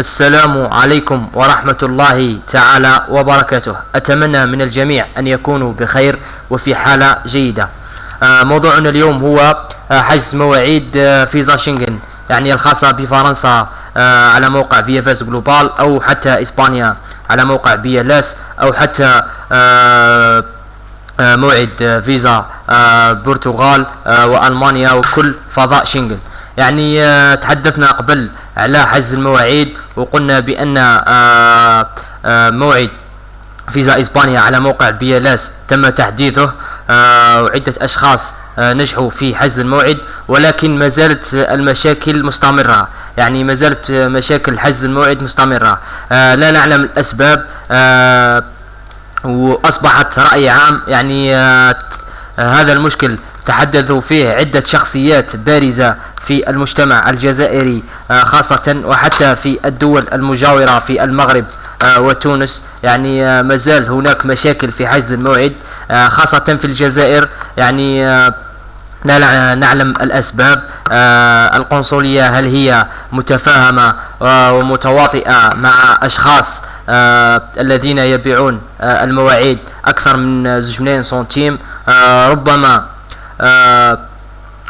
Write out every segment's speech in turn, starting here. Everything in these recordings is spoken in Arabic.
السلام عليكم ورحمة الله تعالى وبركاته. أتمنى من الجميع أن يكونوا بخير وفي حالة جيدة. موضوعنا اليوم هو حجز مواعيد فيزا شنغن، يعني الخاصة بفرنسا على موقع فيا فاز جلوبال، أو حتى إسبانيا على موقع فيا لاس، أو حتى موعد فيزا البرتغال وألمانيا وكل فضاء شنغن. يعني تحدثنا قبل على حجز المواعيد، وقلنا بأن موعد فيزا إسبانيا على موقع بيالاس تم تحديثه، وعدة أشخاص نجحوا في حجز الموعد، ولكن ما زالت المشاكل مستمرة. يعني ما زالت مشاكل حجز الموعد مستمرة، لا نعلم الأسباب، وأصبحت رأي عام. يعني هذا المشكل تحدثوا فيه عدة شخصيات بارزة في المجتمع الجزائري خاصة، وحتى في الدول المجاورة في المغرب وتونس. يعني ما زال هناك مشاكل في حجز الموعد خاصة في الجزائر. يعني لا نعلم الأسباب. القنصلية هل هي متفاهمة ومتواطئة مع أشخاص الذين يبيعون المواعيد أكثر من 2 سنتيم؟ ربما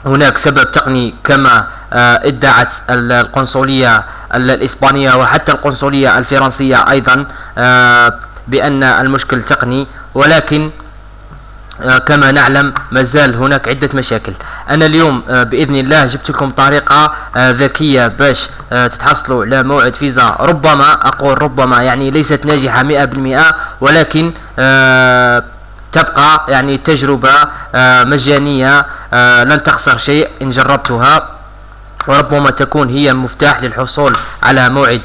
هناك سبب تقني كما ادعت القنصلية الإسبانية وحتى القنصلية الفرنسية أيضا بأن المشكل تقني، ولكن كما نعلم مازال هناك عدة مشاكل. أنا اليوم بإذن الله جبت لكم طريقة ذكية باش تتحصلوا على موعد فيزا. ربما أقول ربما، يعني ليست ناجحة 100%، ولكن تبقى يعني تجربة مجانية، لن تخسر شيء إن جربتها، وربما تكون هي المفتاح للحصول على موعد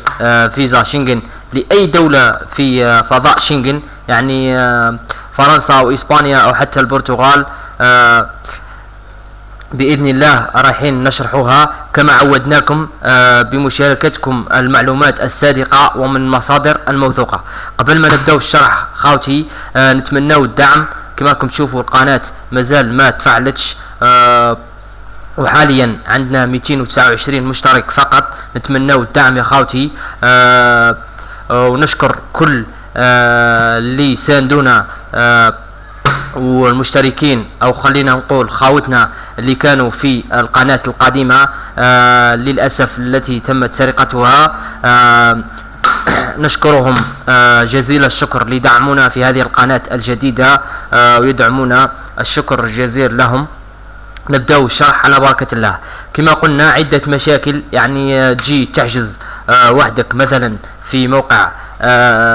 فيزا شنغن لأي دولة في فضاء شنغن، يعني فرنسا وإسبانيا أو حتى البرتغال. بإذن الله رايحين نشرحوها كما عودناكم، بمشاركتكم المعلومات الصادقة ومن مصادر الموثوقة. قبل ما نبدأ الشرح خاوتي، نتمنوا الدعم. كما راكم تشوفوا القناة مازال ما تفعلتش، وحاليا عندنا 229 مشترك فقط. نتمنوا الدعم يا خاوتي، ونشكر كل اللي ساندونا والمشتركين، او خلينا نقول خاوتنا اللي كانوا في القناة القديمة للأسف التي تمت سرقتها. نشكرهم جزيل الشكر لدعمونا في هذه القناة الجديدة، ويدعمونا، الشكر الجزيل لهم. نبدأ الشرح على بركة الله. كما قلنا عدة مشاكل، يعني تجي تحجز وحدك مثلا في موقع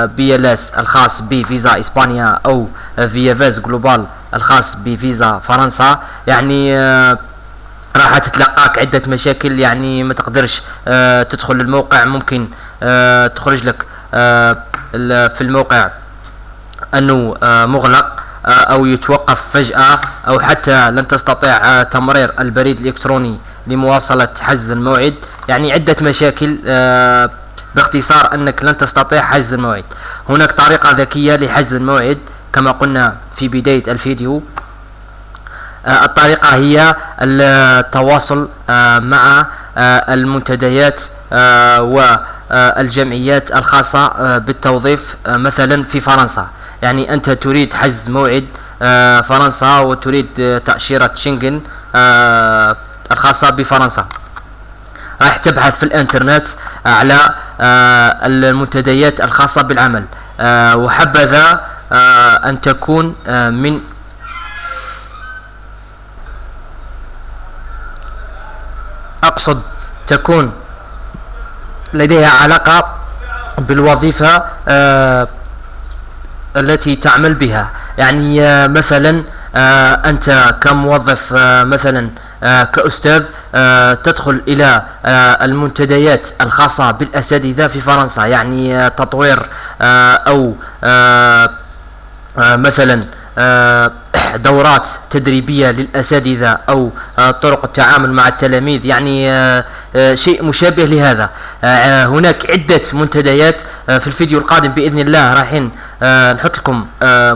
بيالاس الخاص بفيزا إسبانيا، أو فيا فاز جلوبال الخاص بفيزا فرنسا، يعني راح تتلقاك عدة مشاكل. يعني ما تقدرش تدخل الموقع، ممكن تخرج لك في الموقع أنه مغلق، أو يتوقف فجأة، أو حتى لن تستطيع تمرير البريد الإلكتروني لمواصلة حجز الموعد. يعني عدة مشاكل، باختصار أنك لن تستطيع حجز الموعد. هناك طريقة ذكية لحجز الموعد كما قلنا في بداية الفيديو. الطريقة هي التواصل مع المنتديات والجمعيات الخاصة بالتوظيف مثلا في فرنسا. يعني أنت تريد حجز موعد فرنسا وتريد تأشيرة شنغن الخاصة بفرنسا، راح تبحث في الانترنت على المنتديات الخاصة بالعمل، وحبذا أن تكون من أقصد تكون لديها علاقة بالوظيفة التي تعمل بها. يعني مثلا أنت كموظف مثلا كأستاذ تدخل إلى المنتديات الخاصة بالأساتذة في فرنسا، يعني تطوير أو مثلا دورات تدريبية للأساتذة، أو طرق التعامل مع التلاميذ، يعني شيء مشابه لهذا. هناك عدة منتديات. في الفيديو القادم بإذن الله رايحين نحط لكم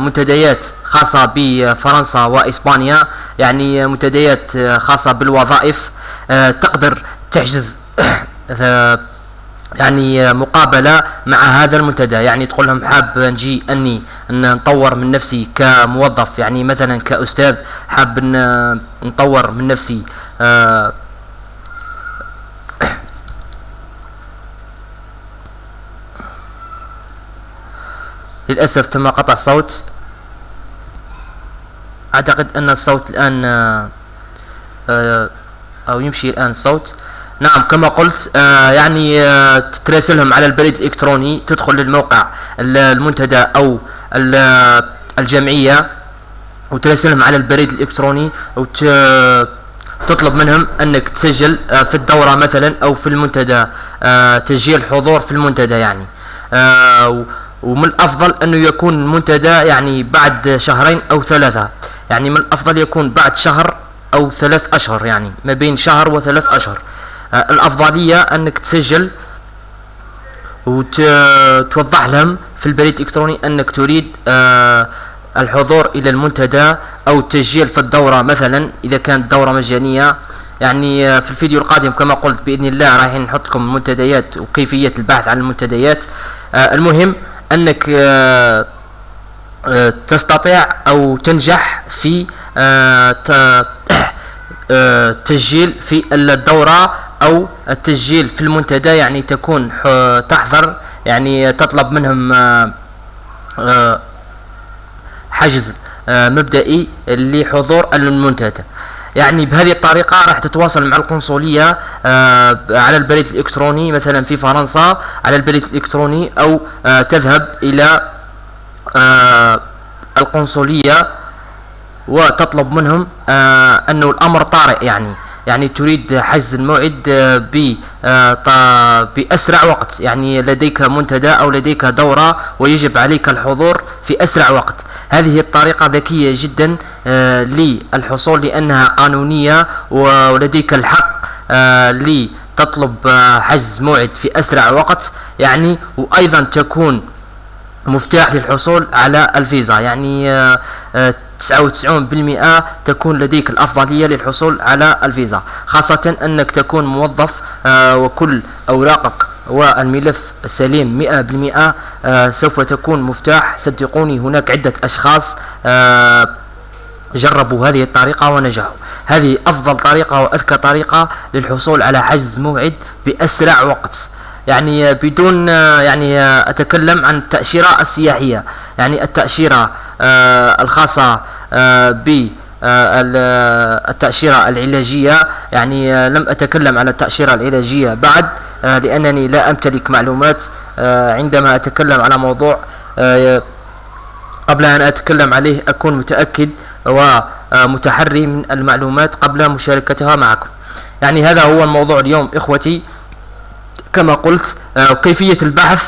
منتديات خاصة بفرنسا وإسبانيا، يعني منتديات خاصة بالوظائف. تقدر تحجز يعني مقابلة مع هذا المنتدى. يعني تقول لهم حاب نجي اني ان نطور من نفسي كموظف، يعني مثلا كأستاذ حاب ان نطور من نفسي للأسف تم قطع الصوت. اعتقد ان الصوت الان او يمشي الان الصوت. نعم كما قلت يعني تراسلهم على البريد الالكتروني، تدخل للموقع المنتدى او الجمعية وتراسلهم على البريد الالكتروني وتطلب منهم انك تسجل في الدورة مثلا او في المنتدى، تسجيل حضور في المنتدى يعني. ومن الافضل انه يكون المنتدى يعني بعد شهرين او ثلاثة، يعني من الافضل يكون بعد شهر او 3 اشهر، يعني ما بين شهر و3 اشهر. الافضلية انك تسجل وتوضح لهم في البريد الالكتروني انك تريد الحضور الى المنتدى او التسجيل في الدورة مثلا اذا كانت دورة مجانية. يعني في الفيديو القادم كما قلت باذن الله راح نحط لكم المنتديات وكيفية البحث عن المنتديات. المهم انك تستطيع او تنجح في التسجيل في الدورة او التسجيل في المنتدى، يعني تكون تحضر، يعني تطلب منهم حجز مبدئي لحضور المنتدى. يعني بهذه الطريقة راح تتواصل مع القنصلية على البريد الإلكتروني مثلا في فرنسا على البريد الإلكتروني، أو تذهب إلى القنصلية وتطلب منهم أنه الأمر طارئ، يعني تريد حجز الموعد بأسرع وقت، يعني لديك منتدى أو لديك دورة ويجب عليك الحضور في أسرع وقت. هذه الطريقة ذكية جدا للحصول لأنها قانونية ولديك الحق لتطلب حجز موعد في أسرع وقت، يعني وأيضا تكون مفتاح للحصول على الفيزا، يعني 99% تكون لديك الأفضلية للحصول على الفيزا، خاصة أنك تكون موظف وكل أوراقك والملف سليم 100%. سوف تكون مفتاح. صدقوني هناك عدة أشخاص جربوا هذه الطريقة ونجحوا. هذه أفضل طريقة وأذكى طريقة للحصول على حجز موعد بأسرع وقت. يعني بدون يعني أتكلم عن التأشيرة السياحية، يعني التأشيرة الخاصة بالتأشيرة العلاجية، يعني لم أتكلم عن التأشيرة العلاجية بعد لأنني لا أمتلك معلومات. عندما أتكلم على موضوع قبل أن أتكلم عليه أكون متأكد ومتحري من المعلومات قبل مشاركتها معكم. يعني هذا هو الموضوع اليوم إخوتي. كما قلت كيفية البحث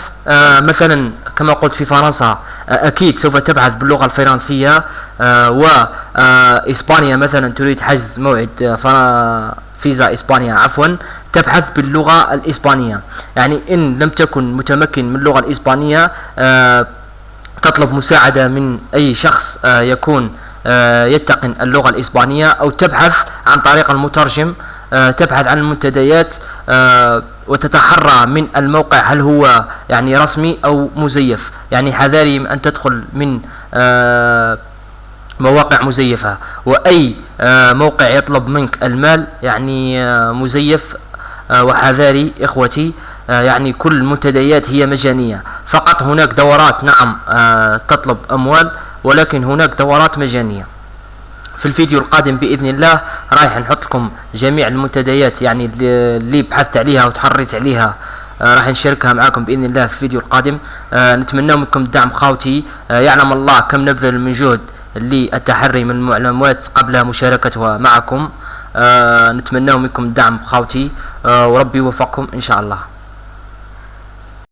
مثلا كما قلت في فرنسا أكيد سوف تبحث باللغة الفرنسية، وإسبانيا مثلا تريد حجز موعد فيزا إسبانيا عفوا تبحث باللغة الإسبانية. يعني إن لم تكن متمكن من اللغة الإسبانية تطلب مساعدة من أي شخص يكون يتقن اللغة الإسبانية، أو تبحث عن طريق المترجم، تبحث عن المنتديات وتتحرى من الموقع هل هو يعني رسمي أو مزيف. يعني حذاري أن تدخل من مواقع مزيفة، وأي موقع يطلب منك المال يعني مزيف. وحذاري إخوتي، يعني كل المنتديات هي مجانية فقط. هناك دورات نعم تطلب أموال، ولكن هناك دورات مجانية. في الفيديو القادم بإذن الله رايح نحط لكم جميع المنتديات يعني اللي بحثت عليها وتحريت عليها، راح نشاركها معكم بإذن الله في الفيديو القادم. نتمنى منكم الدعم خوتي. يعلم الله كم نبذل من جهد للتحري من المعلومات قبل مشاركتها معكم. نتمنى منكم الدعم خوتي، وربي يوفقكم إن شاء الله.